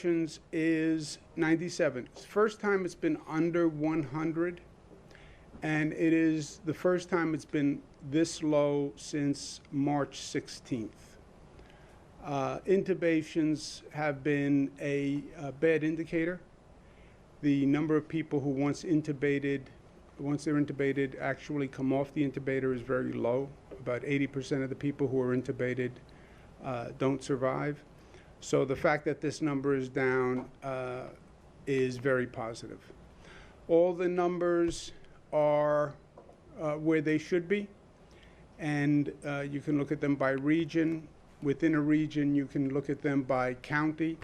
intubations is 97. It's the first time it's been under 100, and it is the first time it's been this low since March 16th. Intubations have been a bad indicator. The number of people who once they're intubated, actually come off the intubator is very low. About 80% of the people who are intubated don't survive. So the fact that this number is down is very positive. All the numbers are where they should be, and you can look at them by region. Within a region, you can look at them by county.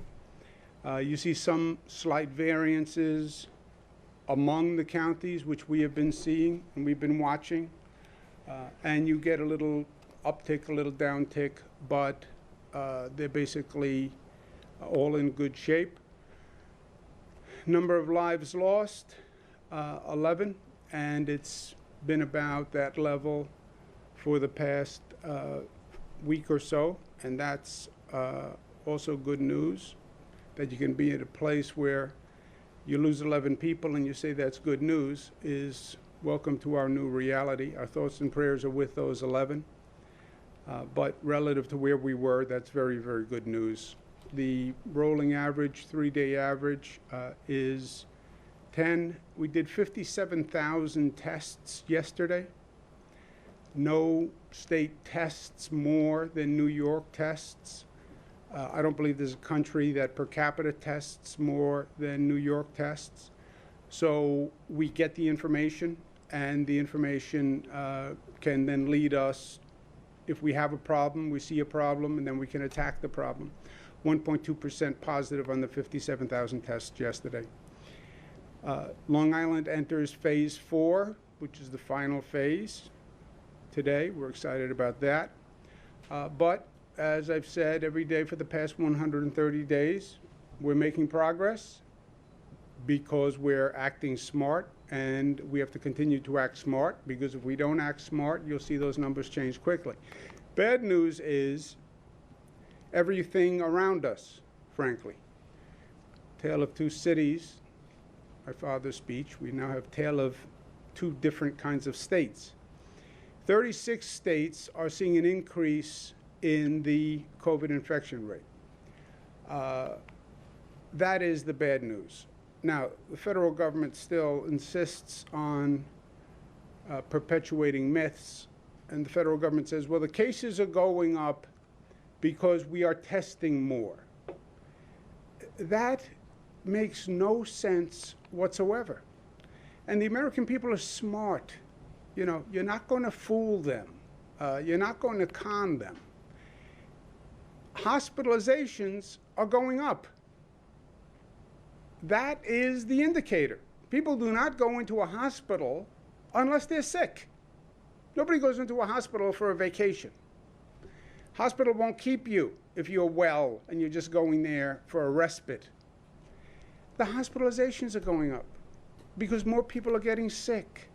You see some slight variances among the counties, which we have been seeing and we've been watching. And you get a little uptick, a little downtick, but they're basically all in good shape. Number of lives lost, 11, and it's been about that level for the past week or so, and that's also good news, that you can be at a place where you lose 11 people and you say that's good news is welcome to our new reality. Our thoughts and prayers are with those 11. But relative to where we were, that's very, very good news. The rolling average, 3-day average, is 10. We did 57,000 tests yesterday. No state tests more than New York tests. I don't believe there's a country that per capita tests more than New York tests. So we get the information, and the information can then lead us, if we have a problem, we see a problem, and then we can attack the problem. 1.2% positive on the 57,000 tests yesterday. Long Island enters phase 4, which is the final phase today. We're excited about that. But as I've said every day for the past 130 days, we're making progress because we're acting smart, and we have to continue to act smart, because if we don't act smart, you'll see those numbers change quickly. Bad news is everything around us, frankly. Tale of two cities, my father's speech. We now have tale of two different kinds of states. 36 states are seeing an increase in the COVID infection rate. That is the bad news. Now, the federal government still insists on perpetuating myths, and the federal government says, well, the cases are going up because we are testing more. That makes no sense whatsoever. And the American people are smart. You know, you're not going to fool them. You're not going to con them. Hospitalizations are going up. That is the indicator. People do not go into a hospital unless they're sick. Nobody goes into a hospital for a vacation. Hospital won't keep you if you're well and you're just going there for a respite. The hospitalizations are going up because more people are getting sick,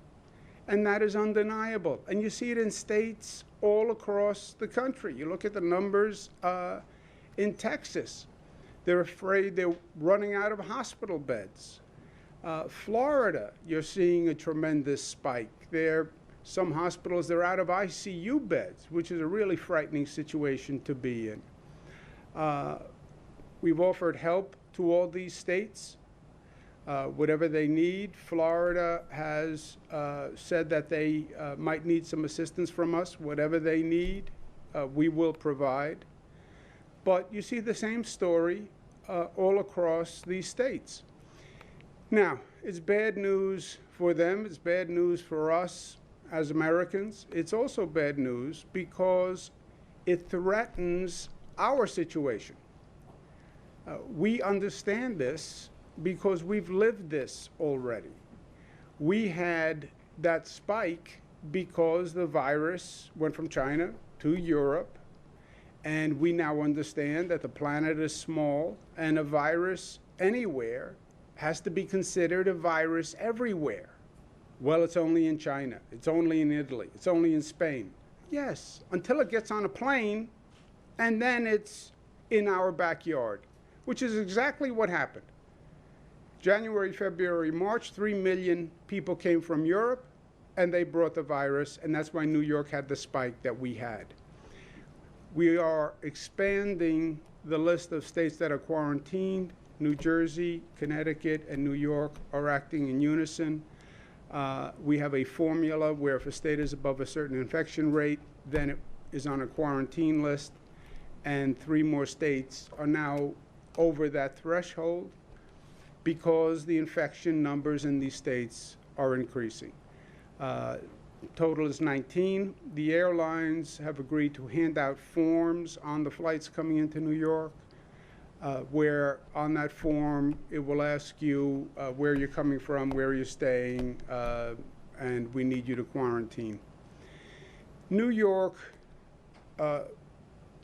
and that is undeniable. And you see it in states all across the country. You look at the numbers in Texas. They're afraid they're running out of hospital beds. Florida, you're seeing a tremendous spike. Some hospitals, they're out of ICU beds, which is a really frightening situation to be in. We've offered help to all these states, whatever they need. Florida has said that they might need some assistance from us. Whatever they need, we will provide. But you see the same story all across these states. Now, it's bad news for them. It's bad news for us as Americans. It's also bad news because it threatens our situation. We understand this because we've lived this already. We had that spike because the virus went from China to Europe, and we now understand that the planet is small, and a virus anywhere has to be considered a virus everywhere. Well, it's only in China, it's only in Italy, it's only in Spain. Yes, until it gets on a plane, and then it's in our backyard. which is exactly what happened. January, February, March, 3 million people came from Europe, and they brought the virus, and that's why New York had the spike that we had. We are expanding the list of states that are quarantined. New Jersey, Connecticut, and New York are acting in unison. We have a formula where if a state is above a certain infection rate, then it is on a quarantine list, and 3 more states are now over that threshold because the infection numbers in these states are increasing. Total is 19. The airlines have agreed to hand out forms on the flights coming into New York, where on that form it will ask you where you're coming from, where you're staying, and we need you to quarantine. New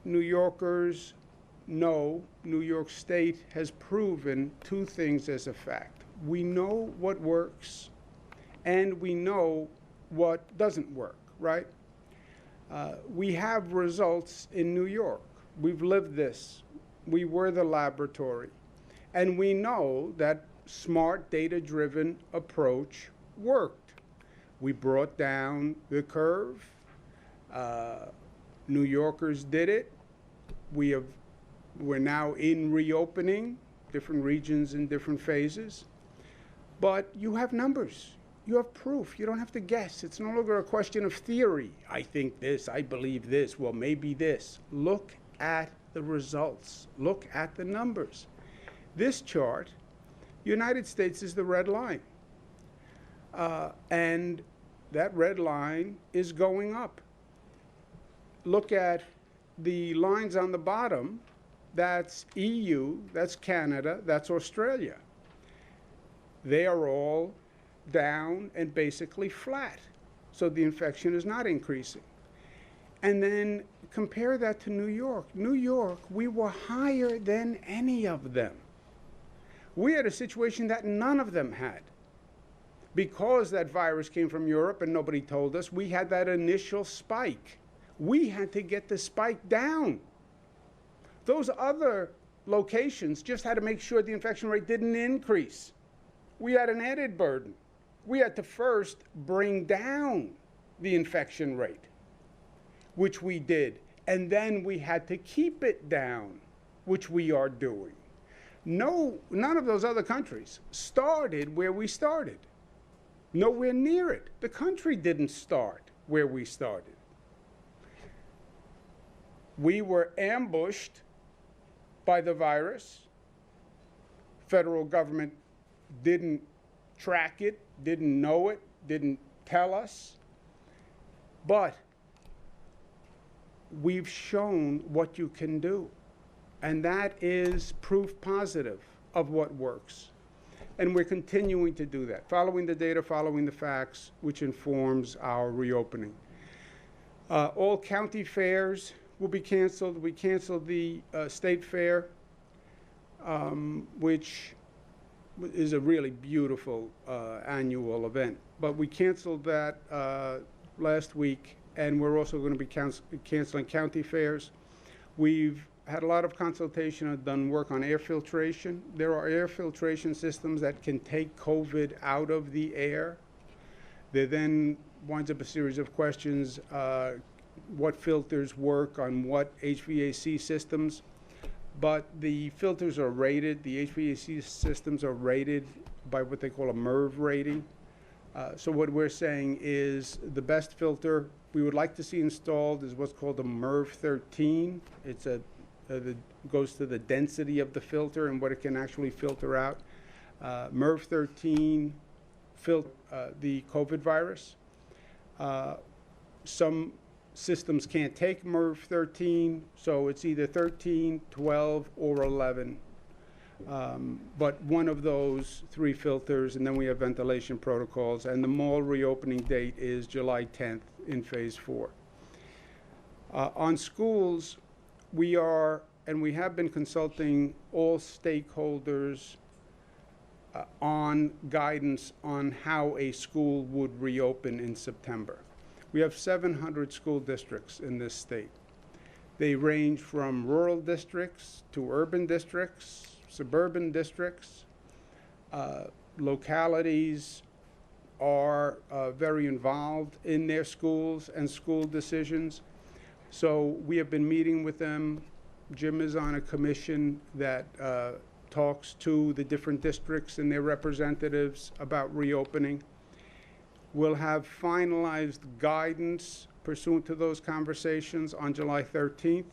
Yorkers know New York State has proven 2 things as a fact. We know what works, and we know what doesn't work, right? We have results in New York. We've lived this. We were the laboratory. And we know that smart, data-driven approach worked. We brought down the curve. New Yorkers did it. We're now in reopening, different regions in different phases. But you have numbers. You have proof. You don't have to guess. It's no longer a question of theory. I think this, I believe this, well, maybe this. Look at the results. Look at the numbers. This chart, United States is the red line. And that red line is going up. Look at the lines on the bottom. That's EU, that's Canada, that's Australia. They are all down and basically flat. So the infection is not increasing. And then compare that to New York. New York, we were higher than any of them. We had a situation that none of them had. Because that virus came from Europe and nobody told us, we had that initial spike. We had to get the spike down. Those other locations just had to make sure the infection rate didn't increase. We had an added burden. We had to first bring down the infection rate, which we did. And then we had to keep it down, which we are doing. None of those other countries started where we started. Nowhere near it. The country didn't start where we started. We were ambushed by the virus. Federal government didn't track it, didn't know it, didn't tell us. But we've shown what you can do. And that is proof positive of what works. And we're continuing to do that, following the data, following the facts, which informs our reopening. All county fairs will be canceled. We canceled the state fair, which is a really beautiful annual event. But we canceled that last week, and we're also going to be canceling county fairs. We've had a lot of consultation and done work on air filtration. There are air filtration systems that can take COVID out of the air. There then winds up a series of questions. What filters work on what HVAC systems? But the filters are rated, the HVAC systems are rated by what they call a MERV rating. So what we're saying is the best filter we would like to see installed is what's called a MERV 13. It's goes to the density of the filter and what it can actually filter out. MERV 13 the COVID virus. Some systems can't take MERV 13, so it's either 13, 12, or 11. But one of those 3 filters, and then we have ventilation protocols, and the mall reopening date is July 10th in phase 4. On schools, we are, and we have been consulting all stakeholders on guidance on how a school would reopen in September. We have 700 school districts in this state. They range from rural districts to urban districts, suburban districts. Localities are very involved in their schools and school decisions. So we have been meeting with them. Jim is on a commission that talks to the different districts and their representatives about reopening. We'll have finalized guidance pursuant to those conversations on July 13th.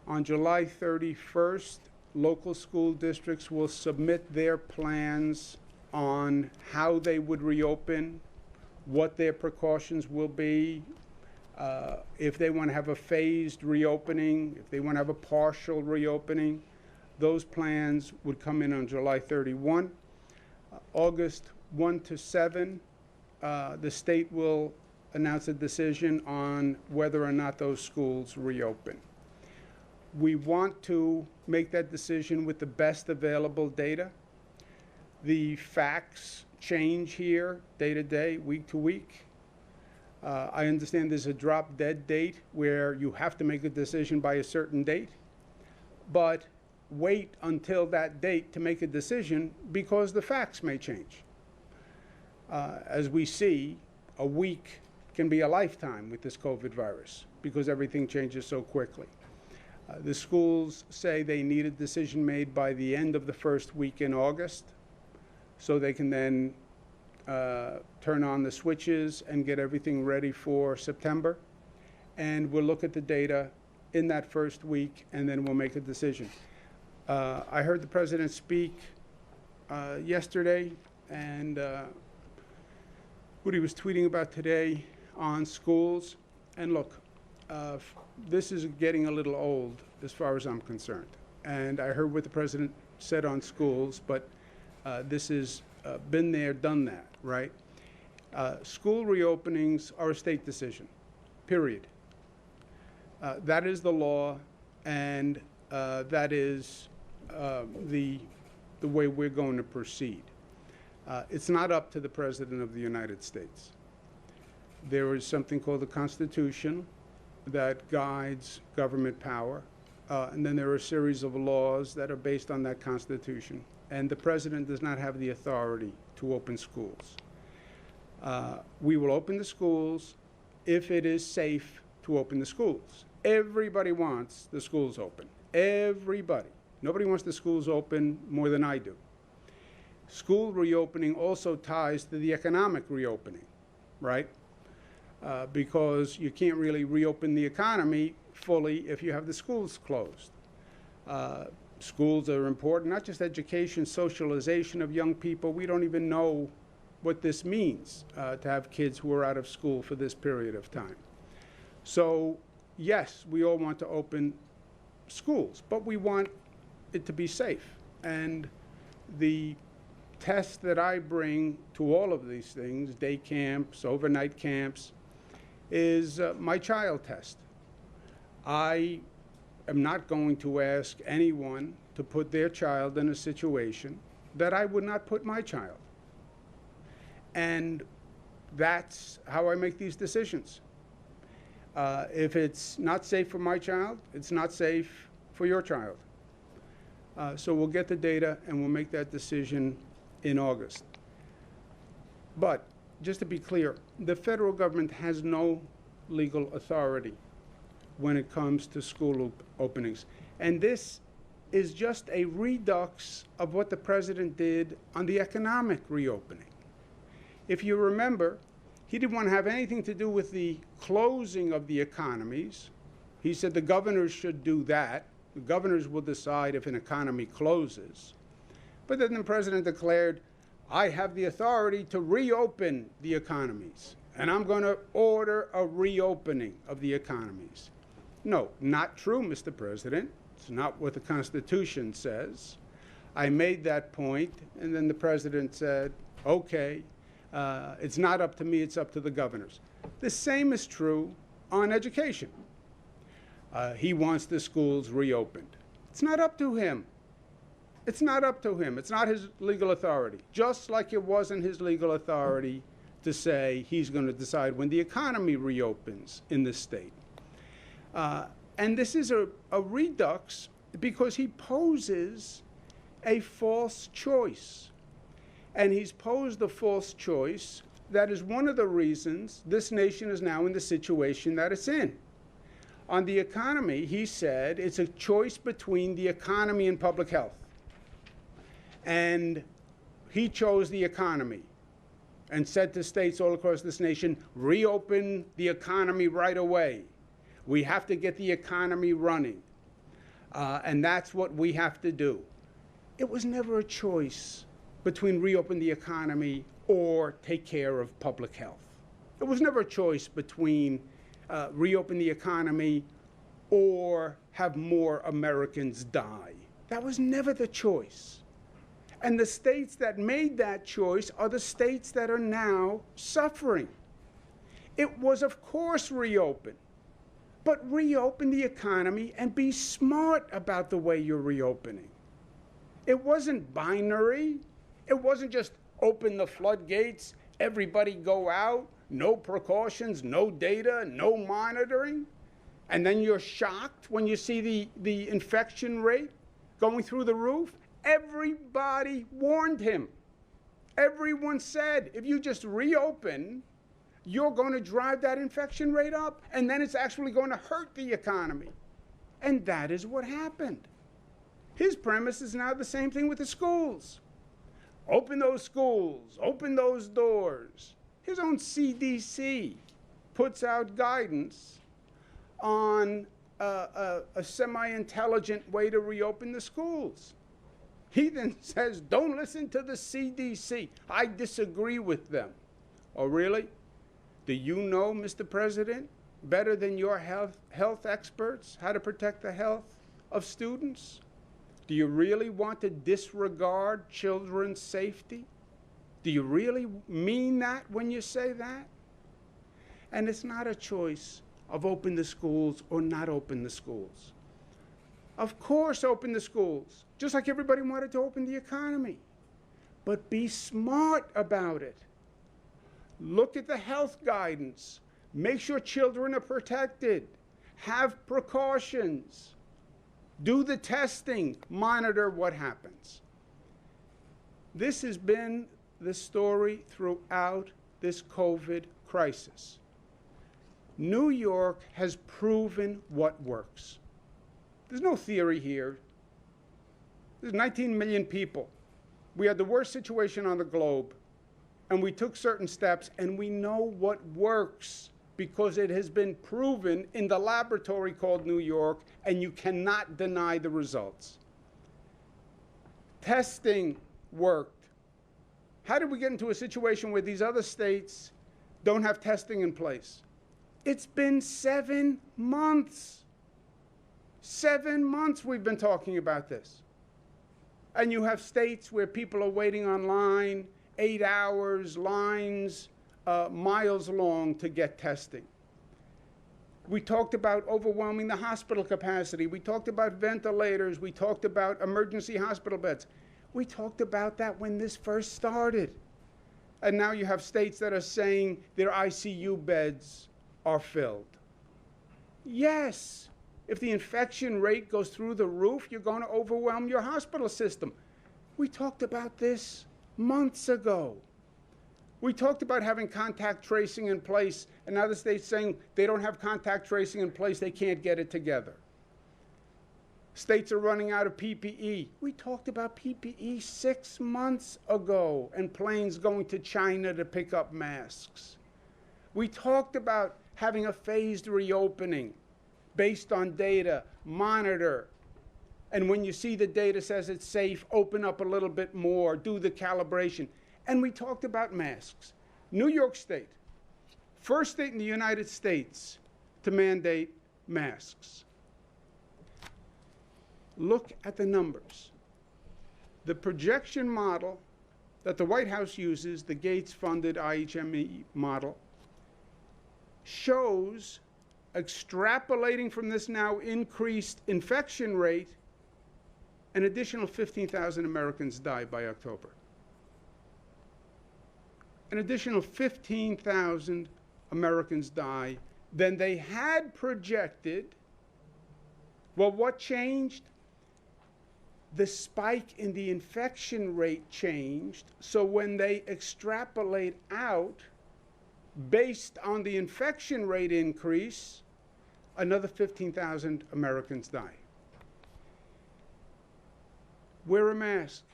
On July 31st, local school districts will submit their plans on how they would reopen, what their precautions will be, if they want to have a phased reopening, if they want to have a partial reopening. Those plans would come in on July 31. August 1 to 7, the state will announce a decision on whether or not those schools reopen. We want to make that decision with the best available data. The facts change here day to day, week to week. I understand there's a drop dead date where you have to make a decision by a certain date, but wait until that date to make a decision because the facts may change. As we see, a week can be a lifetime with this COVID virus because everything changes so quickly. The schools say they need a decision made by the end of the first week in August so they can then turn on the switches and get everything ready for September. And we'll look at the data in that first week and then we'll make a decision. I heard the president speak yesterday and what he was tweeting about today on schools. And look, this is getting a little old as far as I'm concerned. And I heard what the president said on schools, but this has been there, done that, right? School reopenings are a state decision, period. That is the law, and that is the way we're going to proceed. It's not up to the President of the United States. There is something called the Constitution that guides government power, and then there are a series of laws that are based on that Constitution. And the President does not have the authority to open schools. We will open the schools if it is safe to open the schools. Everybody wants the schools open. Everybody. Nobody wants the schools open more than I do. School reopening also ties to the economic reopening, right? Because you can't really reopen the economy fully if you have the schools closed. Schools are important, not just education, socialization of young people. We don't even know what this means to have kids who are out of school for this period of time. So, yes, we all want to open schools, but we want it to be safe. And the test that I bring to all of these things, day camps, overnight camps, is my child test. I am not going to ask anyone to put their child in a situation that I would not put my child. And that's how I make these decisions. If it's not safe for my child, it's not safe for your child. So we'll get the data and we'll make that decision in August. But just to be clear, the federal government has no legal authority when it comes to school openings. And this is just a redux of what the president did on the economic reopening. If you remember, he didn't want to have anything to do with the closing of the economies. He said the governors should do that. The governors will decide if an economy closes. But then the president declared, I have the authority to reopen the economies, and I'm going to order a reopening of the economies. No, not true, Mr. President. It's not what the Constitution says. I made that point, and then the president said, okay, it's not up to me, it's up to the governors. The same is true on education. He wants the schools reopened. It's not up to him. It's not up to him. It's not his legal authority. Just like it wasn't his legal authority to say he's going to decide when the economy reopens in this state. And this is a redux because he poses a false choice. And he's posed a false choice that is one of the reasons this nation is now in the situation that it's in. On the economy, he said it's a choice between the economy and public health. And he chose the economy and said to states all across this nation, reopen the economy right away. We have to get the economy running. And that's what we have to do. It was never a choice between reopen the economy or take care of public health. It was never a choice between reopen the economy or have more Americans die. That was never the choice. And the states that made that choice are the states that are now suffering. It was, of course, reopen. But reopen the economy and be smart about the way you're reopening. It wasn't binary. It wasn't just open the floodgates, everybody go out, no precautions, no data, no monitoring. And then you're shocked when you see the infection rate going through the roof. Everybody warned him. Everyone said, if you just reopen, you're going to drive that infection rate up, and then it's actually going to hurt the economy. And that is what happened. His premise is now the same thing with the schools. Open those schools, open those doors. His own CDC puts out guidance on a semi-intelligent way to reopen the schools. He then says, don't listen to the CDC. I disagree with them. Oh, really? Do you know, Mr. President, better than your health experts how to protect the health of students? Do you really want to disregard children's safety? Do you really mean that when you say that? And it's not a choice of open the schools or not open the schools. Of course, open the schools, just like everybody wanted to open the economy. But be smart about it. Look at the health guidance. Make sure children are protected. Have precautions. Do the testing. Monitor what happens. This has been the story throughout this COVID crisis. New York has proven what works. There's no theory here. There's 19 million people. We had the worst situation on the globe, and we took certain steps, and we know what works because it has been proven in the laboratory called New York, and you cannot deny the results. Testing worked. How did we get into a situation where these other states don't have testing in place? It's been 7 months. 7 months we've been talking about this. And you have states where people are waiting online 8 hours, lines miles long to get testing. We talked about overwhelming the hospital capacity. We talked about ventilators. We talked about emergency hospital beds. We talked about that when this first started. And now you have states that are saying their ICU beds are filled. Yes. If the infection rate goes through the roof, you're going to overwhelm your hospital system. We talked about this months ago. We talked about having contact tracing in place, and now the state's saying they don't have contact tracing in place, they can't get it together. States are running out of PPE. We talked about PPE 6 months ago, and planes going to China to pick up masks. We talked about having a phased reopening based on data, monitor, and when you see the data says it's safe, open up a little bit more, do the calibration. And we talked about masks. New York State, first state in the United States to mandate masks. Look at the numbers. The projection model that the White House uses, the Gates-funded IHME model, shows extrapolating from this now increased infection rate, an additional 15,000 Americans die by October. An additional 15,000 Americans die than they had projected Well, what changed? The spike in the infection rate changed. So when they extrapolate out, based on the infection rate increase, another 15,000 Americans die. Wear a mask.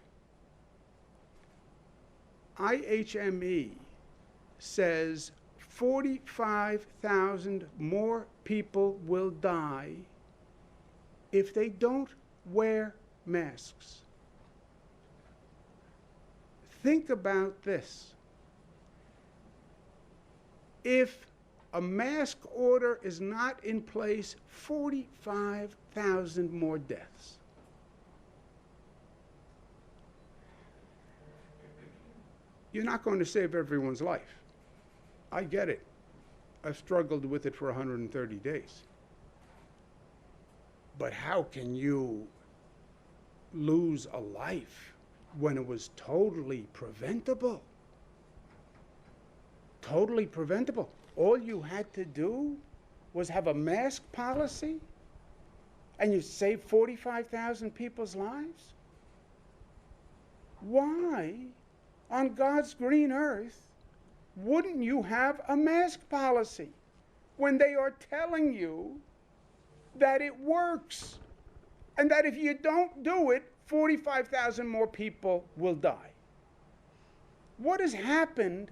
IHME says 45,000 more people will die if they don't wear masks. Think about this. If a mask order is not in place, 45,000 more deaths. You're not going to save everyone's life. I get it. I've struggled with it for 130 days. But how can you lose a life when it was totally preventable? Totally preventable. All you had to do was have a mask policy, and you saved 45,000 people's lives? Why, on God's green earth, wouldn't you have a mask policy when they are telling you that it works, and that if you don't do it, 45,000 more people will die? What has happened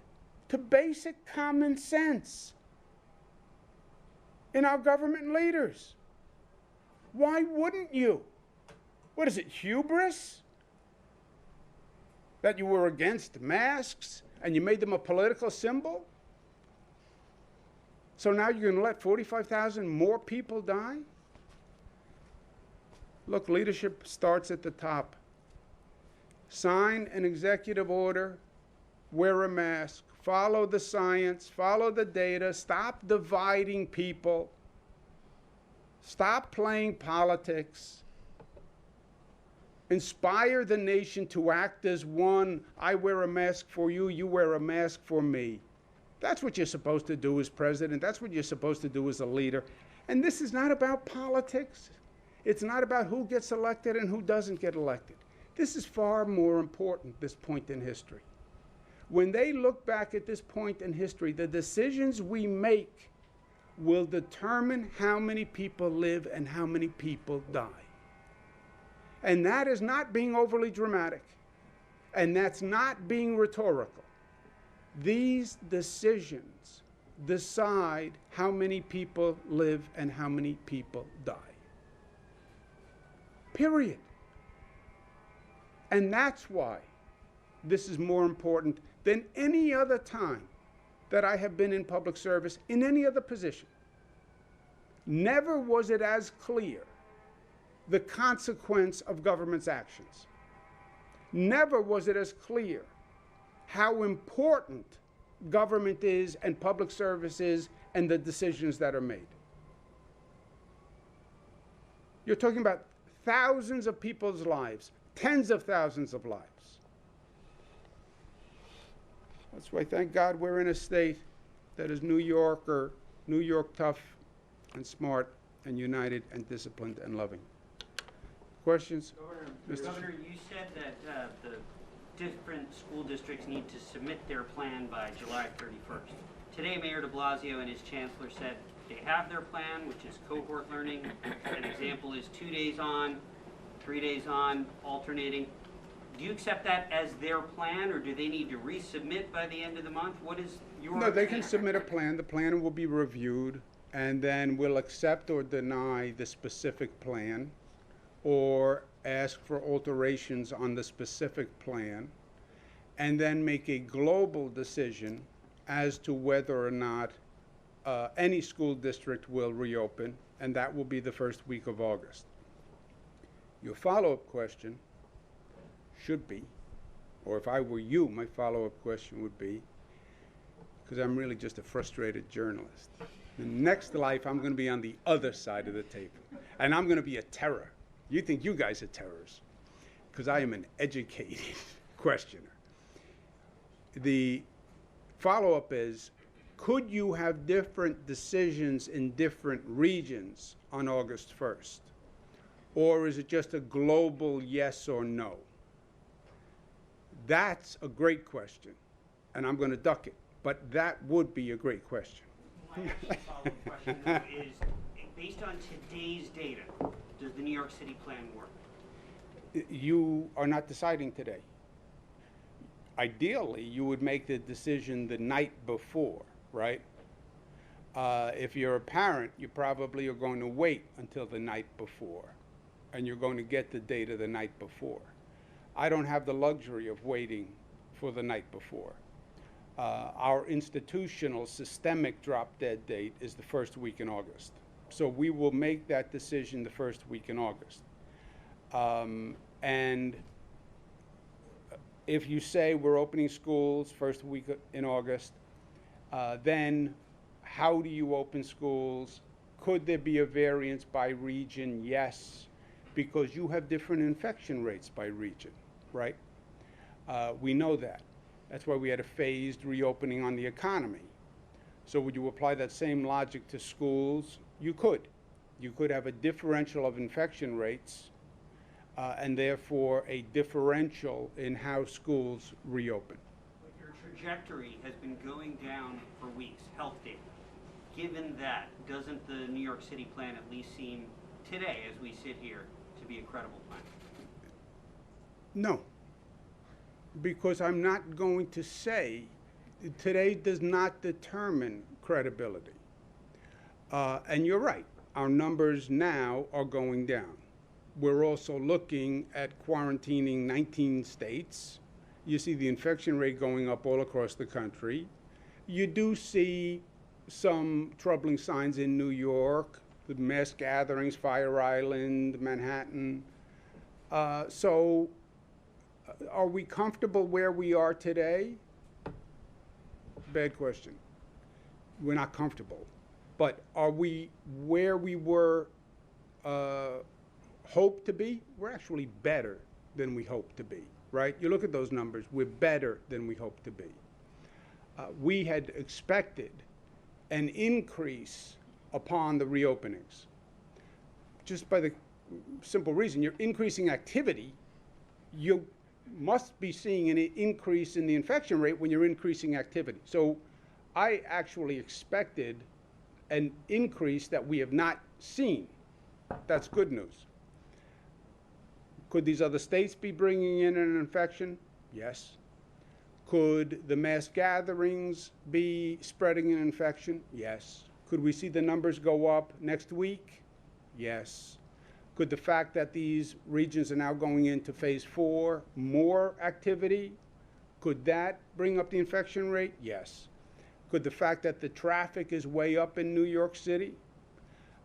to basic common sense in our government leaders? Why wouldn't you? What is it, hubris? That you were against masks and you made them a political symbol? So now you're going to let 45,000 more people die? Look, leadership starts at the top. Sign an executive order, wear a mask, follow the science, follow the data, stop dividing people, stop playing politics, inspire the nation to act as one. I wear a mask for you, you wear a mask for me. That's what you're supposed to do as president. That's what you're supposed to do as a leader. And this is not about politics. It's not about who gets elected and who doesn't get elected. This is far more important, this point in history. When they look back at this point in history, the decisions we make will determine how many people live and how many people die. And that is not being overly dramatic. And that's not being rhetorical. These decisions decide how many people live and how many people die. Period. And that's why this is more important than any other time that I have been in public service in any other position. Never was it as clear the consequence of government's actions. Never was it as clear how important government is and public service is and the decisions that are made. You're talking about thousands of people's lives, tens of thousands of lives. That's why, thank God, we're in a state that is New York tough and smart and united and disciplined and loving. Questions? Governor, you said that the different school districts need to submit their plan by July 31st. Today, Mayor de Blasio and his chancellor said they have their plan, which is cohort learning. An example is 2 days on, 3 days on, alternating. Do you accept that as their plan, or do they need to resubmit by the end of the month? What is your No, they can submit a plan. The plan will be reviewed, and then we'll accept or deny the specific plan or ask for alterations on the specific plan, and then make a global decision as to whether or not any school district will reopen, and that will be the first week of August. Your follow-up question should be, or if I were you, my follow-up question would be, because I'm really just a frustrated journalist. In the next life, I'm going to be on the other side of the table, and I'm going to be a terror. You think you guys are terrorists, because I am an educated questioner. The follow-up is, could you have different decisions in different regions on August 1st? Or is it just a global yes or no? That's a great question, and I'm going to duck it, but that would be a great question. My actual follow-up question, though, is based on today's data, does the New York City plan work? You are not deciding today. Ideally, you would make the decision the night before, right? If you're a parent, you probably are going to wait until the night before, and you're going to get the data the night before. I don't have the luxury of waiting for the night before. Our institutional systemic drop-dead date is the first week in August. So we will make that decision the first week in August. And if you say we're opening schools first week in August, then how do you open schools? Could there be a variance by region? Yes, because you have different infection rates by region, right? We know that. That's why we had a phased reopening on the economy. So would you apply that same logic to schools? You could. You could have a differential of infection rates and therefore a differential in how schools reopen. But your trajectory has been going down for weeks, health data. Given that, doesn't the New York City plan at least seem today, as we sit here, to be a credible plan? No, because I'm not going to say, today does not determine credibility. And you're right, our numbers now are going down. We're also looking at quarantining 19 states. You see the infection rate going up all across the country. You do see some troubling signs in New York, the mass gatherings, Fire Island, Manhattan. So are we comfortable where we are today? Bad question. We're not comfortable. But are we where we were hoped to be? We're actually better than we hoped to be, right? You look at those numbers, we're better than we hoped to be. We had expected an increase upon the reopenings, just by the simple reason you're increasing activity. You must be seeing an increase in the infection rate when you're increasing activity. So I actually expected an increase that we have not seen. That's good news. Could these other states be bringing in an infection? Yes. Could the mass gatherings be spreading an infection? Yes. Could we see the numbers go up next week? Yes. Could the fact that these regions are now going into phase 4, more activity, could that bring up the infection rate? Yes. Could the fact that the traffic is way up in New York City,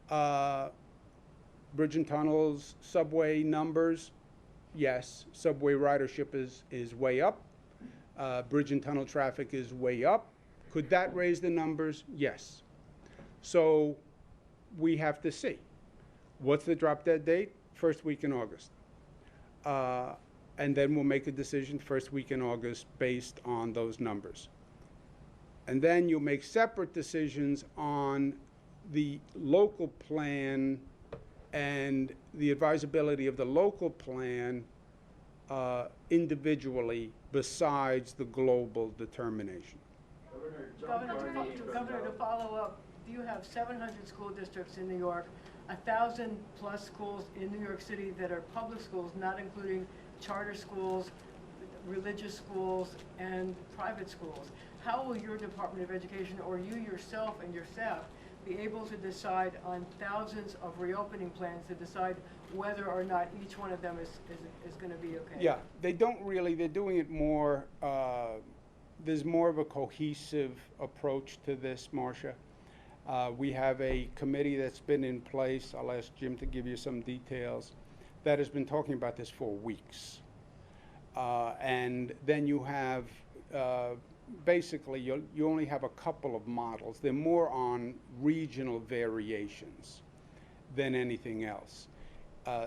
bridge and tunnels, subway numbers? Yes. Subway ridership is way up. Bridge and tunnel traffic is way up. Could that raise the numbers? Yes. So we have to see. What's the drop-dead date? First week in August. And then we'll make a decision first week in August based on those numbers. And then you'll make separate decisions on the local plan and the advisability of the local plan individually besides the global determination. Governor, to follow up, you have 700 school districts in New York, 1,000 plus schools in New York City that are public schools, not including charter schools, religious schools, and private schools. How will your Department of Education, or you yourself and your staff, be able to decide on thousands of reopening plans to decide whether or not each one of them is going to be okay? Yeah, they don't really, they're doing it more, there's more of a cohesive approach to this, Marcia. We have a committee that's been in place, I'll ask Jim to give you some details, that has been talking about this for weeks. And then you have, basically, you only have a couple of models. They're more on regional variations than anything else.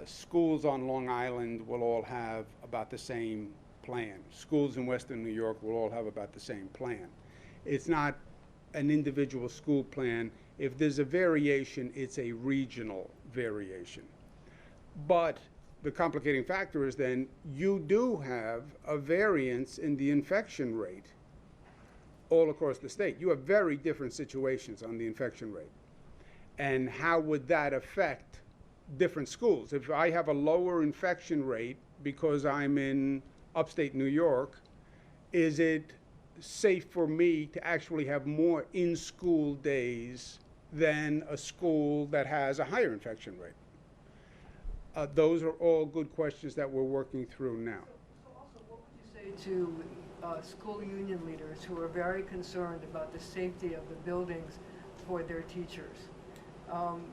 Schools on Long Island will all have about the same plan. Schools in Western New York will all have about the same plan. It's not an individual school plan. If there's a variation, it's a regional variation. But the complicating factor is then you do have a variance in the infection rate all across the state. You have very different situations on the infection rate. And how would that affect different schools? If I have a lower infection rate because I'm in upstate New York, is it safe for me to actually have more in-school days than a school that has a higher infection rate? Those are all good questions that we're working through now. So also, what would you say to school union leaders who are very concerned about the safety of the buildings for their teachers?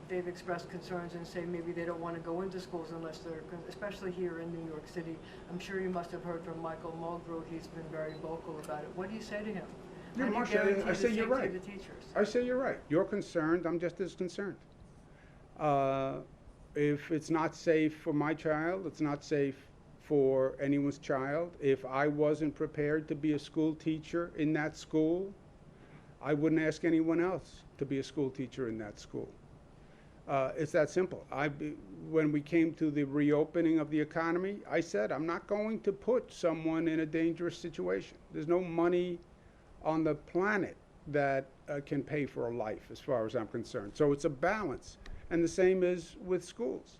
They've expressed concerns and say maybe they don't want to go into schools unless they're, especially here in New York City. I'm sure you must have heard from Michael Mulgrew. He's been very vocal about it. What do you say to him? Yeah, How do you Marsha, guarantee I the say you're safety right. of the teachers? I say you're right. You're concerned. I'm just as concerned. If it's not safe for my child, it's not safe for anyone's child. If I wasn't prepared to be a school teacher in that school, I wouldn't ask anyone else to be a school teacher in that school. It's that simple. When we came to the reopening of the economy, I said, I'm not going to put someone in a dangerous situation. There's no money on the planet that can pay for a life, as far as I'm concerned. So it's a balance. And the same is with schools.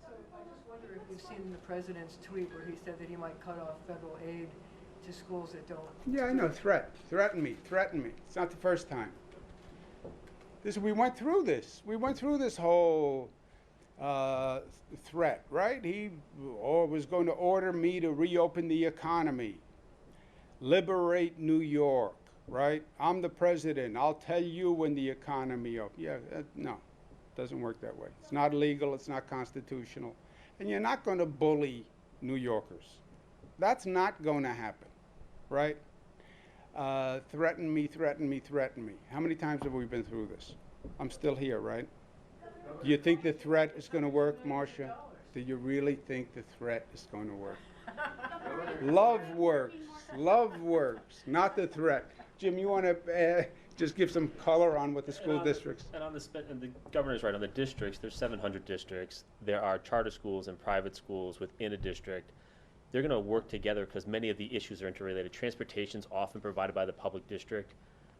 So I just wonder if you've seen the president's tweet where he said that he might cut off federal aid to schools that don't. Yeah, I know, threaten me. It's not the first time. We went through this. We went through this whole threat, right? He was going to order me to reopen the economy, liberate New York, right? I'm the president. I'll tell you when the economy opens. Yeah, no. Doesn't work that way. It's not legal, it's not constitutional. And you're not going to bully New Yorkers. That's not going to happen, right? Threaten me. How many times have we been through this? I'm still here, right? Do you think the threat is going to work, Marcia? Do you really think the threat is going to work? Love works, not the threat. Jim, you want to just give some color on what the school districts. And the governor's right, on the districts, there's 700 districts. There are charter schools and private schools within a district. They're going to work together because many of the issues are interrelated. Transportation's often provided by the public district.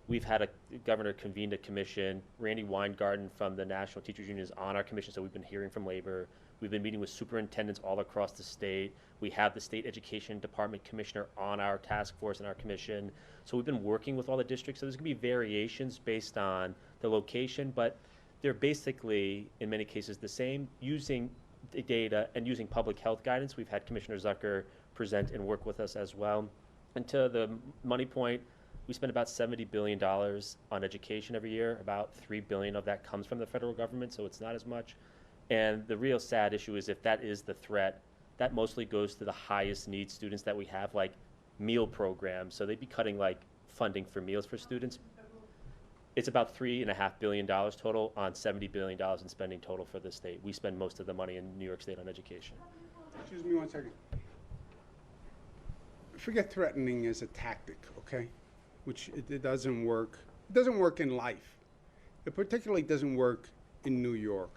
We've had a governor convened a commission. Randy Weingarten from the National Teachers Union is on our commission, so we've been hearing from labor. We've been meeting with superintendents all across the state. We have the state education department commissioner on our task force and our commission. So we've been working with all the districts. So there's going to be variations based on the location, but they're basically, in many cases, the same, using the data and using public health guidance. We've had Commissioner Zucker present and work with us as well. And to the money point, we spend about $70 billion on education every year. About $3 billion of that comes from the federal government, so it's not as much. And the real sad issue is if that is the threat, that mostly goes to the highest need students that we have, like meal programs. So they'd be cutting like funding for meals for students. It's about $3.5 billion total on $70 billion in spending total for the state. We spend most of the money in New York State on education. Excuse me one second. Forget threatening as a tactic, okay? Which it doesn't work. It doesn't work in life. It particularly doesn't work in New York.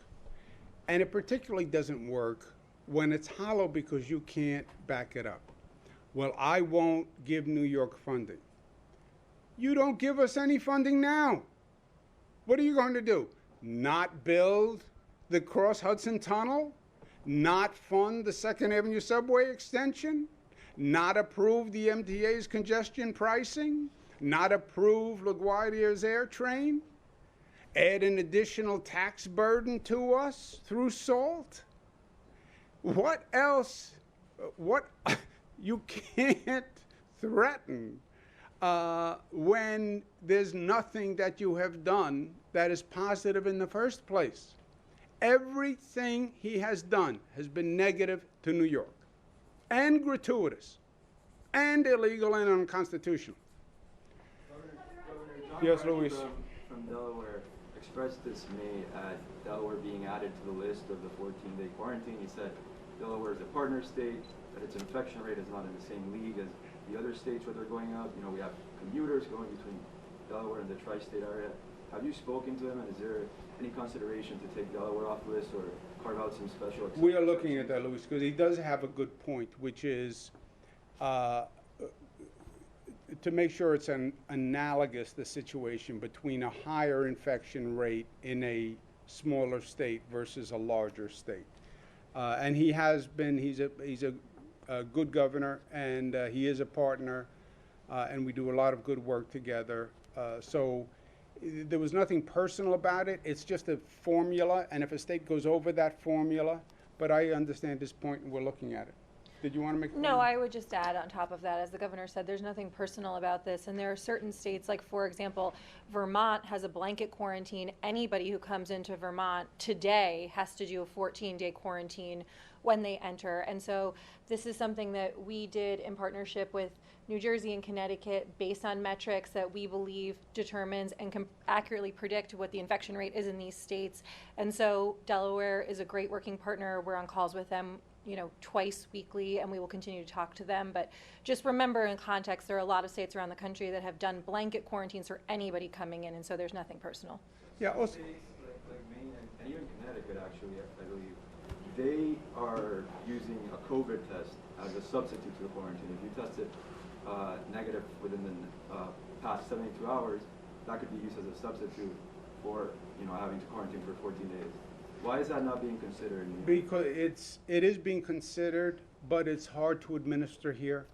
And it particularly doesn't work when it's hollow because you can't back it up. Well, I won't give New York funding. You don't give us any funding now. What are you going to do? Not build the Cross Hudson Tunnel? Not fund the 2nd Avenue subway extension? Not approve the MTA's congestion pricing? Not approve LaGuardia's air train? Add an additional tax burden to us through SALT? What else? You can't threaten when there's nothing that you have done that is positive in the first place. Everything he has done has been negative to New York, and gratuitous, and illegal and unconstitutional. Yes, Luis. From Delaware expressed dismay at Delaware being added to the list of the 14-day quarantine. He said Delaware is a partner state, that its infection rate is not in the same league as the other states where they're going up. You know, we have commuters going between Delaware and the tri-state area. Have you spoken to him, and is there any consideration to take Delaware off the list or carve out some special We are looking at exceptions? that, Luis, because he does have a good point, which is to make sure it's an analogous, the situation between a higher infection rate in a smaller state versus a larger state. And he has been, he's a good governor, and he is a partner, and we do a lot of good work together. So there was nothing personal about it. It's just a formula, and if a state goes over that formula, but I understand his point, and we're looking at it. Did you want to make a No, comment? I would just add on top of that, as the governor said, there's nothing personal about this. And there are certain states, like for example, Vermont has a blanket quarantine. Anybody who comes into Vermont today has to do a 14-day quarantine when they enter. And so this is something that we did in partnership with New Jersey and Connecticut based on metrics that we believe determines and can accurately predict what the infection rate is in these states. And so Delaware is a great working partner. We're on calls with them, you know, twice weekly, and we will continue to talk to them. But just remember, in context, there are a lot of states around the country that have done blanket quarantines for anybody coming in, and so there's nothing personal. Yeah, also, States like Maine and even Connecticut, actually, I believe, they are using a COVID test as a substitute to the quarantine. If you tested negative within the past 72 hours, that could be used as a substitute for, you know, having to quarantine for 14 days. Why is that not being considered in New York? because it is being considered, but it's hard to administer here.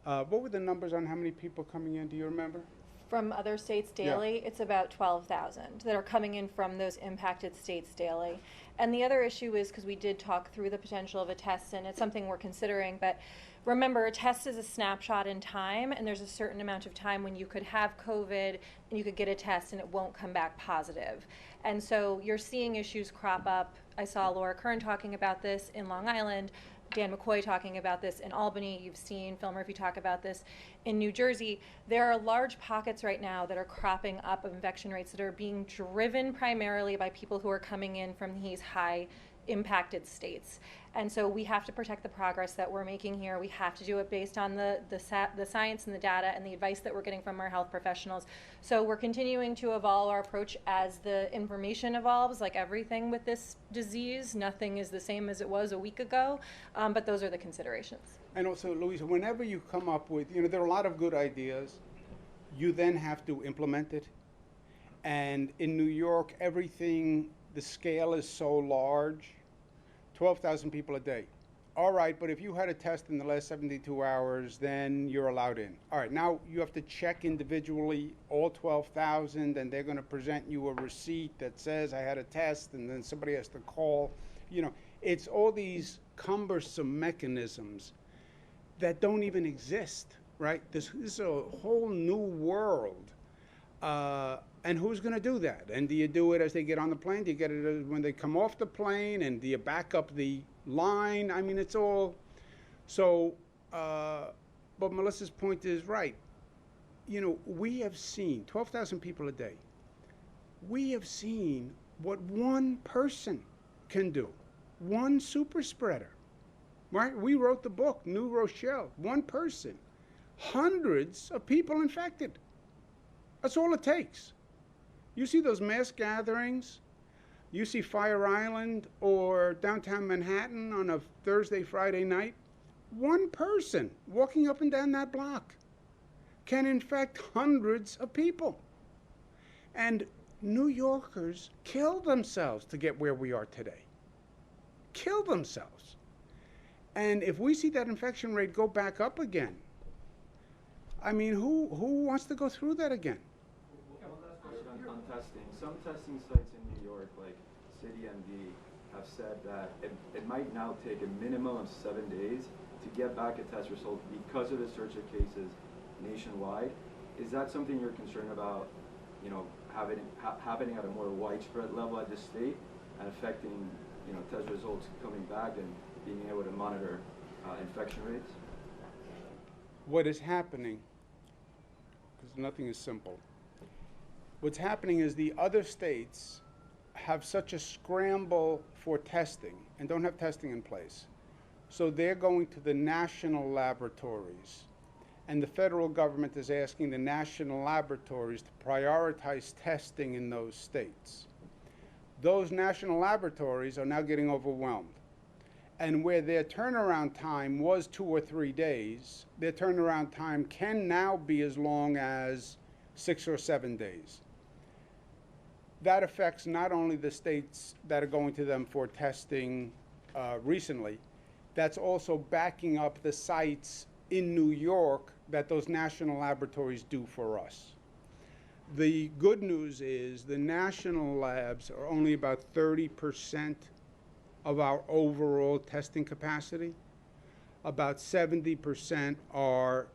What were the numbers on how many people coming in? Do you remember? From other states daily, it's about 12,000 that are coming in from those impacted states daily. And the other issue is, because we did talk through the potential of a test, and it's something we're considering, but remember, a test is a snapshot in time, and there's a certain amount of time when you could have COVID and you could get a test and it won't come back positive. And so you're seeing issues crop up. I saw Laura Kern talking about this in Long Island, Dan McCoy talking about this in Albany. You've seen Phil Murphy talk about this in New Jersey. There are large pockets right now that are cropping up of infection rates that are being driven primarily by people who are coming in from these high impacted states. And so we have to protect the progress that we're making here. We have to do it based on the science and the data and the advice that we're getting from our health professionals. So we're continuing to evolve our approach as the information evolves, like everything with this disease. Nothing is the same as it was a week ago, but those are the considerations. And also, Louisa, whenever you come up with, you know, there are a lot of good ideas, you then have to implement it. And in New York, everything, the scale is so large, 12,000 people a day. All right, but if you had a test in the last 72 hours, then you're allowed in. All right, now you have to check individually all 12,000, and they're going to present you a receipt that says I had a test, and then somebody has to call. You know, it's all these cumbersome mechanisms that don't even exist, right? This is a whole new world. And who's going to do that? And do you do it as they get on the plane? Do you get it when they come off the plane? And do you back up the line? I mean, it's all so. But Melissa's point is right. You know, we have seen 12,000 people a day. We have seen what one person can do, one super spreader, right? We wrote the book, New Rochelle, one person, hundreds of people infected. That's all it takes. You see those mass gatherings, you see Fire Island or downtown Manhattan on a Thursday, Friday night, one person walking up and down that block can infect hundreds of people. And New Yorkers kill themselves to get where we are today. Kill themselves. And if we see that infection rate go back up again, I mean, who wants to go through that again? On testing, some testing sites in New York, like CityMD, have said that it might now take a minimum of 7 days to get back a test result because of the surge of cases nationwide. Is that something you're concerned about, you know, happening at a more widespread level at this state and affecting, you know, test results coming back and being able to monitor infection rates? What is happening, because nothing is simple, what's happening is the other states have such a scramble for testing and don't have testing in place. So they're going to the national laboratories. And the federal government is asking the national laboratories to prioritize testing in those states. those national laboratories are now getting overwhelmed. And where their turnaround time was 2 or 3 days, their turnaround time can now be as long as 6 or 7 days. That affects not only the states that are going to them for testing recently, that's also backing up the sites in New York that those national laboratories do for us. The good news is the national labs are only about 30% of our overall testing capacity. About 70% are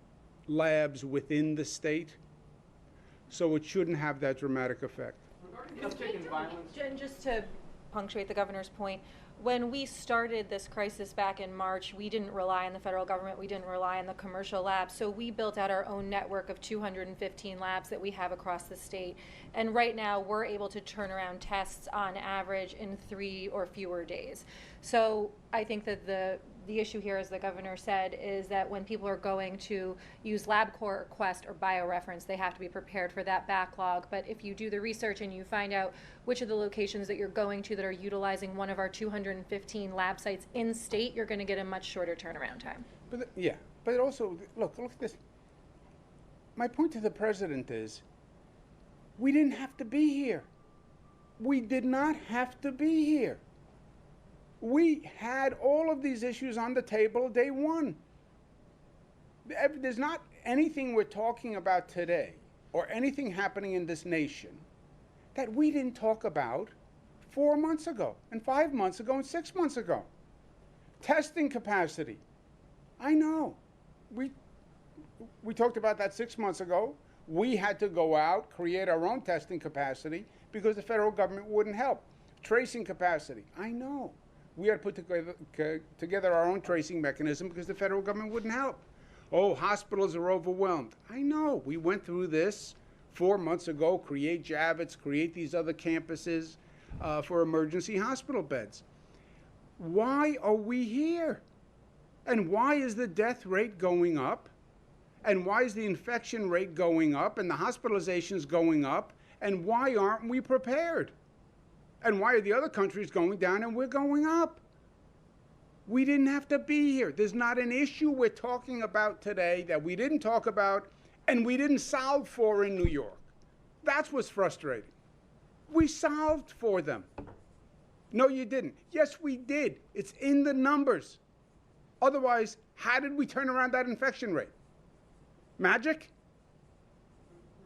labs within the state, so it shouldn't have that dramatic effect. Regarding the uptick in violence, Jen, just to punctuate the governor's point, when we started this crisis back in March, we didn't rely on the federal government, we didn't rely on the commercial labs, so we built out our own network of 215 labs that we have across the state. And right now, we're able to turn around tests on average in 3 or fewer days. So I think that the issue here, as the governor said, is that when people are going to use LabCorp, Quest, or BioReference, they have to be prepared for that backlog. But if you do the research and you find out which of the locations that you're going to that are utilizing one of our 215 lab sites in state, you're going to get a much shorter turnaround time. But but also, look at this. My point to the president is, we didn't have to be here. We did not have to be here. We had all of these issues on the table day one. There's not anything we're talking about today or anything happening in this nation that we didn't talk about 4 months ago and 5 months ago and 6 months ago. Testing capacity. I know. We talked about that 6 months ago. We had to go out, create our own testing capacity because the federal government wouldn't help. Tracing capacity. I know. We had to put together our own tracing mechanism because the federal government wouldn't help. Oh, hospitals are overwhelmed. I know. We went through this 4 months ago, create Javits, create these other campuses for emergency hospital beds. Why are we here? And why is the death rate going up? And why is the infection rate going up and the hospitalizations going up? And why aren't we prepared? And why are the other countries going down and we're going up? We didn't have to be here. There's not an issue we're talking about today that we didn't talk about and we didn't solve for in New York. That's what's frustrating. We solved for them. No, you didn't. Yes, we did. It's in the numbers. Otherwise, how did we turn around that infection rate? Magic?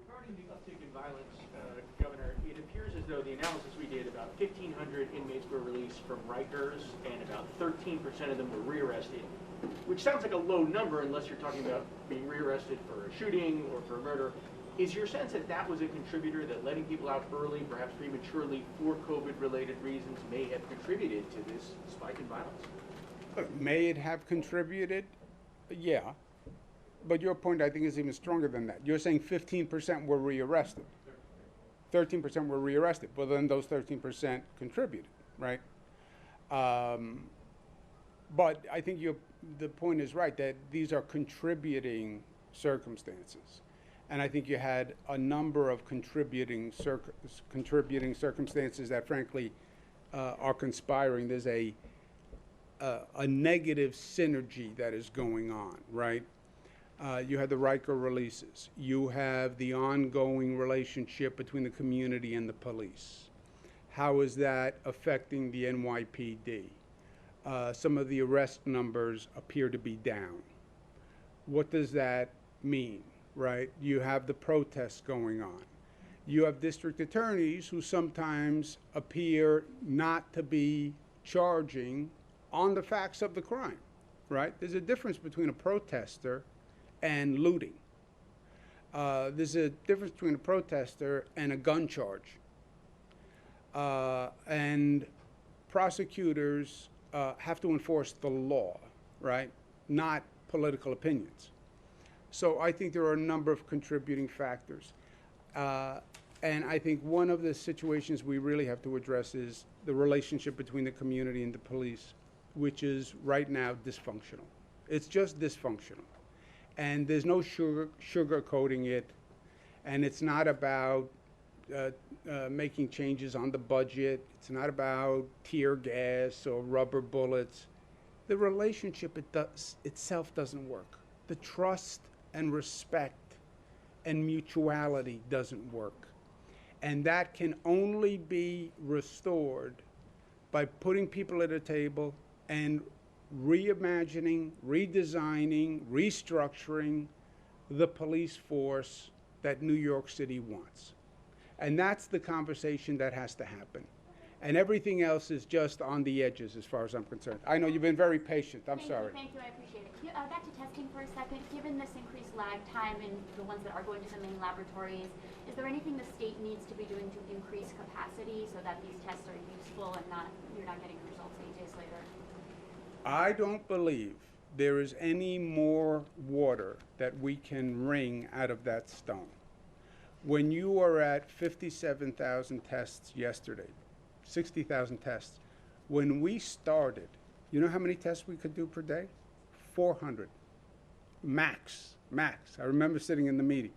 regarding the uptick in violence, Governor, it appears as though the analysis we did, about 1,500 inmates were released from Rikers, and about 13% of them were rearrested, which sounds like a low number unless you're talking about being rearrested for a shooting or for a murder. Is your sense that that was a contributor, that letting people out early, perhaps prematurely, for COVID-related reasons may have contributed to this spike in violence? May it have contributed? Yeah. But your point, I think, is even stronger than that. You're saying 15% were rearrested. 13% were rearrested. Well, then those 13% contributed, right? But I think the point is right, that these are contributing circumstances. And I think you had a number of contributing circumstances that, frankly, are conspiring. There's a negative synergy that is going on, right? You have the Riker releases. You have the ongoing relationship between the community and the police. How is that affecting the NYPD? Some of the arrest numbers appear to be down. What does that mean, right? You have the protests going on. You have district attorneys who sometimes appear not to be charging on the facts of the crime, right? There's a difference between a protester and looting. There's a difference between a protester and a gun charge. And prosecutors have to enforce the law, right? Not political opinions. So I think there are a number of contributing factors. And I think one of the situations we really have to address is the relationship between the community and the police, which is right now dysfunctional. It's just dysfunctional. And there's no sugarcoating it. And it's not about making changes on the budget. It's not about tear gas or rubber bullets. The relationship itself doesn't work. The trust and respect and mutuality doesn't work. And that can only be restored by putting people at a table and reimagining, redesigning, restructuring the police force that New York City wants. And that's the conversation that has to happen. And everything else is just on the edges as far as I'm concerned. I know you've been very patient. I'm sorry. Thank you, I appreciate it. Back to testing for a second. Given this increased lag time in the ones that are going to the main laboratories, is there anything the state needs to be doing to increase capacity so that these tests are useful and you're not getting results 8 days later? I don't believe there is any more water that we can wring out of that stone. When you are at 57,000 tests yesterday, 60,000 tests, when we started, you know how many tests we could do per day? 400. Max. I remember sitting in the meeting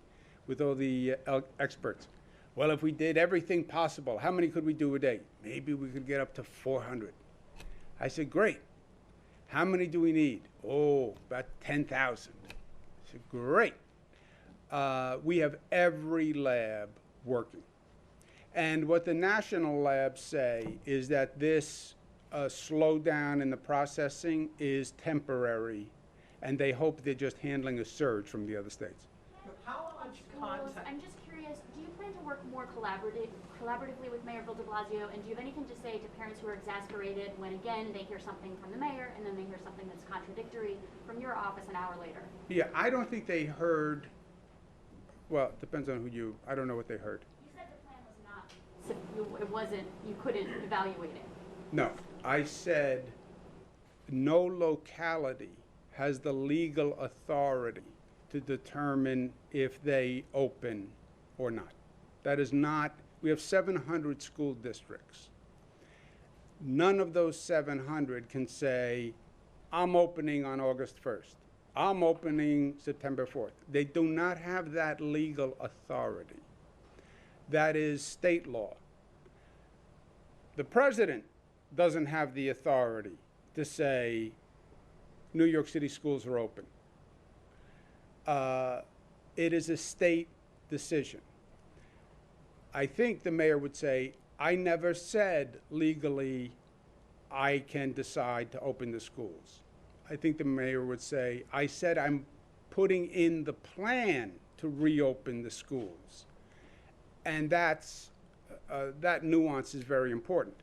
with all the experts. Well, if we did everything possible, how many could we do a day? Maybe we could get up to 400. I said, great. How many do we need? Oh, about 10,000. I said, great. We have every lab working. And what the national labs say is that this slowdown in the processing is temporary, and they hope they're just handling a surge from the other states. How much contact? I'm just curious, do you plan to work more collaboratively with Mayor Bill de Blasio, and do you have anything to say to parents who are exasperated when, again, they hear something from the mayor, and then they hear something that's contradictory from your office an hour later? Yeah, I don't think they heard, well, it depends on I don't know what they heard. You said the plan was not, so you couldn't evaluate it. No, I said no locality has the legal authority to determine if they open or not. That is not, we have 700 school districts. None of those 700 can say, I'm opening on August 1st. I'm opening September 4th. They do not have that legal authority. That is state law. The president doesn't have the authority to say New York City schools are open. It is a state decision. I think the mayor would say, I never said legally I can decide to open the schools. I think the mayor would say, I said I'm putting in the plan to reopen the schools. And that nuance is very important.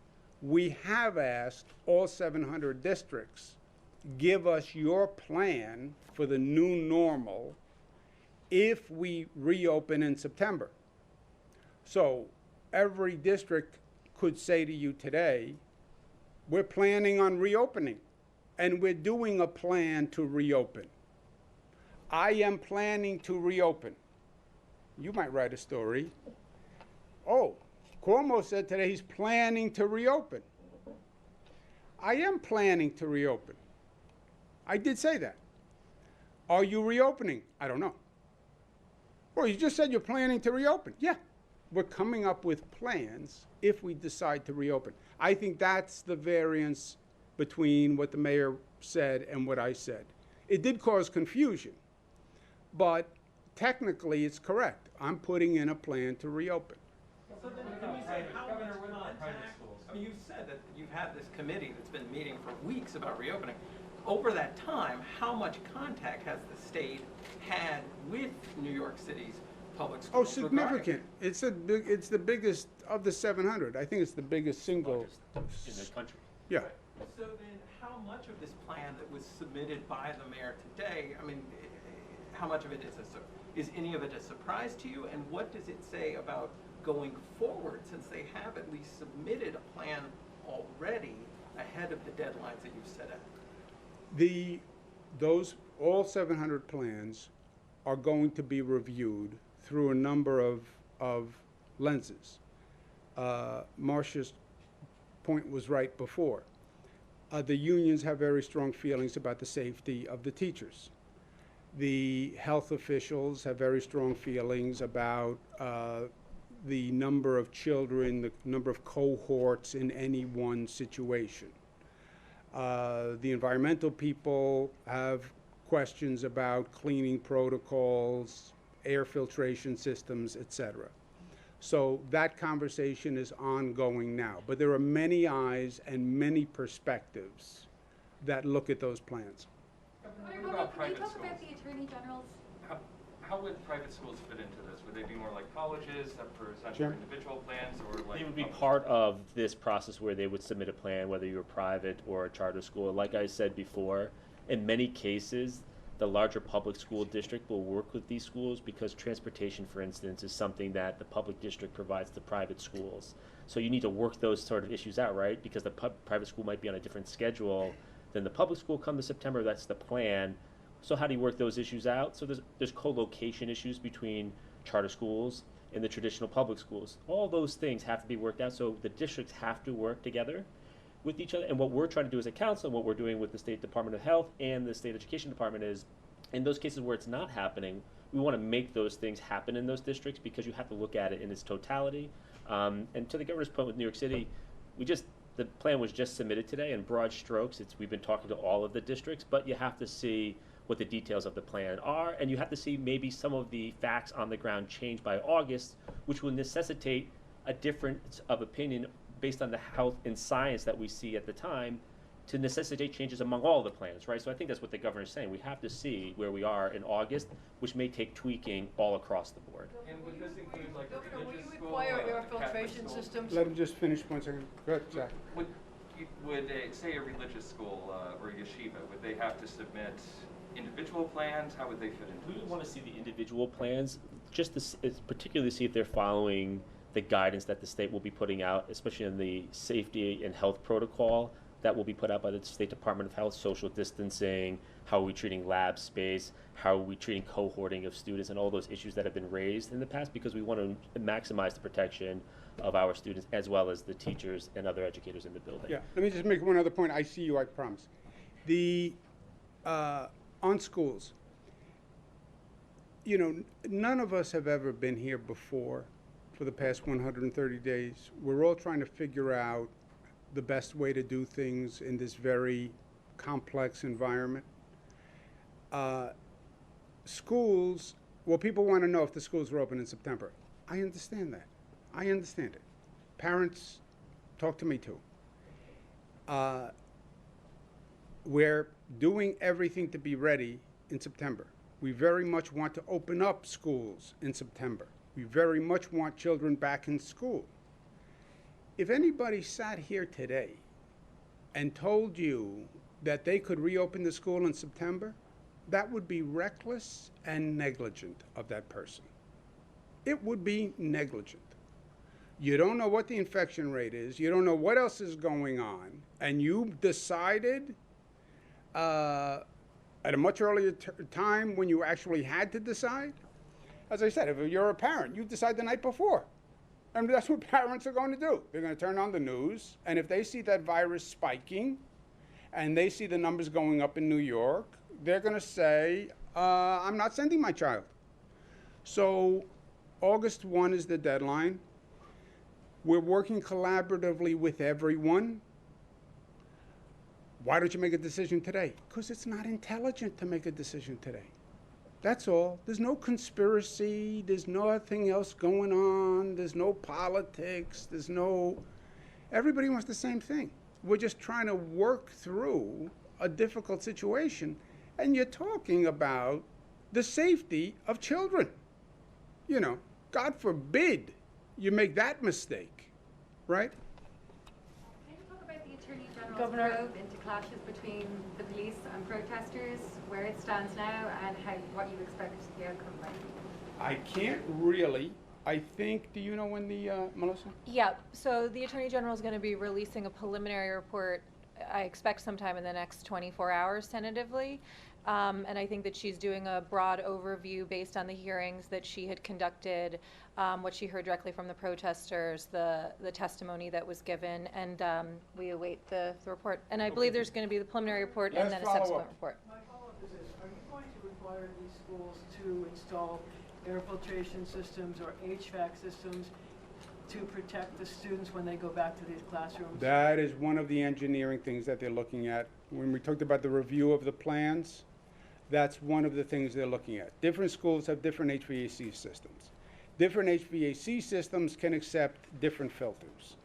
We have asked all 700 districts, give us your plan for the new normal if we reopen in September. So every district could say to you today, we're planning on reopening, and we're doing a plan to reopen. I am planning to reopen. You might write a story. Oh, Cuomo said today he's planning to reopen. I am planning to reopen. I did say that. Are you reopening? I don't know. Well, you just said you're planning to reopen. Yeah, we're coming up with plans if we decide to reopen. I think that's the variance between what the mayor said and what I said. It did cause confusion, but technically it's correct. I'm putting in a plan to reopen. So then, can you say how much contact? I mean, you said that you've had this committee that's been meeting for weeks about reopening. Over that time, how much contact has the state had with New York City's public schools? Oh, significant. It's the biggest of the 700. I think it's the biggest single. In the country. Yeah. So then, how much of this plan that was submitted by the mayor today, I mean, how much of it is any of it a surprise to you? And what does it say about going forward, since they have at least submitted a plan already ahead of the deadlines that you've set out? All 700 plans are going to be reviewed through a number of lenses. Marcia's point was right before. The unions have very strong feelings about the safety of the teachers. The health officials have very strong feelings about the number of children, the number of cohorts in any one situation. The environmental people have questions about cleaning protocols, air filtration systems, etc. So that conversation is ongoing now. But there are many eyes and many perspectives that look at those plans. What Can about you private talk schools? about the Attorney General's? How would private schools fit into this? Would they be more like colleges that present Sure. their individual plans, or like? They would be public part schools? of this process where they would submit a plan, whether you're private or a charter school. Like I said before, in many cases, the larger public school district will work with these schools because transportation, for instance, is something that the public district provides to private schools. So you need to work those sort of issues out, right? Because the private school might be on a different schedule than the public school come to September. That's the plan. So how do you work those issues out? So there's co-location issues between charter schools and the traditional public schools. All those things have to be worked out. So the districts have to work together with each other. And what we're trying to do as a council, and what we're doing with the State Department of Health and the State Education Department is, in those cases where it's not happening, we want to make those things happen in those districts because you have to look at it in its totality. And to the governor's point with New York City, the plan was just submitted today in broad strokes. We've been talking to all of the districts, but you have to see what the details of the plan are, and you have to see maybe some of the facts on the ground change by August, which will necessitate a difference of opinion based on the health and science that we see at the time to necessitate changes among all the plans, right? So I think that's what the governor's saying. We have to see where we are in August, which may take tweaking all across the board. And would this include like a Governor, will religious you school? require like air a Catholic filtration school? systems? Let him just finish 1 second. Go ahead, Zach. Would say a religious school or a yeshiva, would they have to submit individual plans? How would they fit into We this? would want to see the individual plans, just to particularly see if they're following the guidance that the state will be putting out, especially in the safety and health protocol that will be put out by the State Department of Health, social distancing, how are we treating lab space, how are we treating cohorting of students, and all those issues that have been raised in the past, because we want to maximize the protection of our students as well as the teachers and other educators in the building. Yeah, let me just make one other point. I see you, I promise. On schools, none of us have ever been here before for the past 130 days. We're all trying to figure out the best way to do things in this very complex environment. Schools, well, people want to know if the schools were open in September. I understand that. I understand it. Parents talk to me too. We're doing everything to be ready in September. We very much want to open up schools in September. We very much want children back in school. If anybody sat here today and told you that they could reopen the school in September, that would be reckless and negligent of that person. It would be negligent. You don't know what the infection rate is. You don't know what else is going on. And you decided at a much earlier time when you actually had to decide. As I said, if you're a parent, you decide the night before. And that's what parents are going to do. They're going to turn on the news, and if they see that virus spiking, and they see the numbers going up in New York, they're going to say, I'm not sending my child. So August 1 is the deadline. We're working collaboratively with everyone. Why don't you make a decision today? Because it's not intelligent to make a decision today. That's all. There's no conspiracy. There's nothing else going on. There's no politics. Everybody wants the same thing. We're just trying to work through a difficult situation. And you're talking about the safety of children. God forbid you make that mistake, right? Can you talk about the Attorney General's Governor. probe into clashes between the police and protesters, where it stands now, and what you expect the outcome might be? I can't really. I think, do you know when Melissa? Yeah, so the Attorney General is going to be releasing a preliminary report, I expect sometime in the next 24 hours tentatively. And I think that she's doing a broad overview based on the hearings that she had conducted, what she heard directly from the protesters, the testimony that was given, and we await the report. And I believe there's going to be the preliminary report and Let's then a follow subsequent up. report. My follow-up is this: are you going to require these schools to install air filtration systems or HVAC systems to protect the students when they go back to these classrooms? That is one of the engineering things that they're looking at. When we talked about the review of the plans, that's one of the things they're looking at. Different schools have different HVAC systems. Different HVAC systems can accept different filters.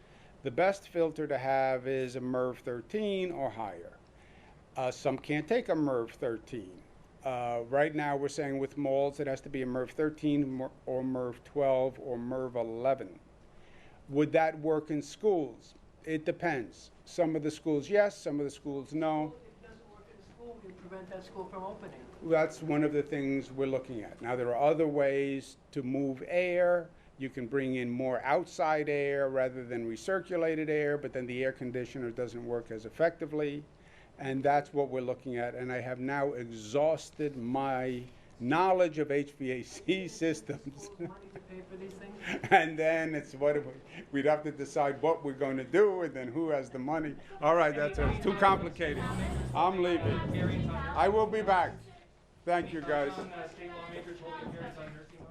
The best filter to have is a MERV 13 or higher. Some can't take a MERV 13. Right now we're saying with malls it has to be a MERV 13 or MERV 12 or MERV 11. Would that work in schools? It depends. Some of the schools yes, some of the schools no. If it doesn't work in school, you prevent that school from opening. That's one of the things we're looking at. Now, there are other ways to move air. You can bring in more outside air rather than recirculated air, but then the air conditioner doesn't work as effectively. And that's what we're looking at. And I have now exhausted my knowledge of HVAC systems. Money to pay for these things? And then it's we'd have to decide what we're going to do and then who has the money. All right, that's it. It's too complicated. I'm leaving. I will be back. Thank you, guys. State lawmakers holding hearings on nursing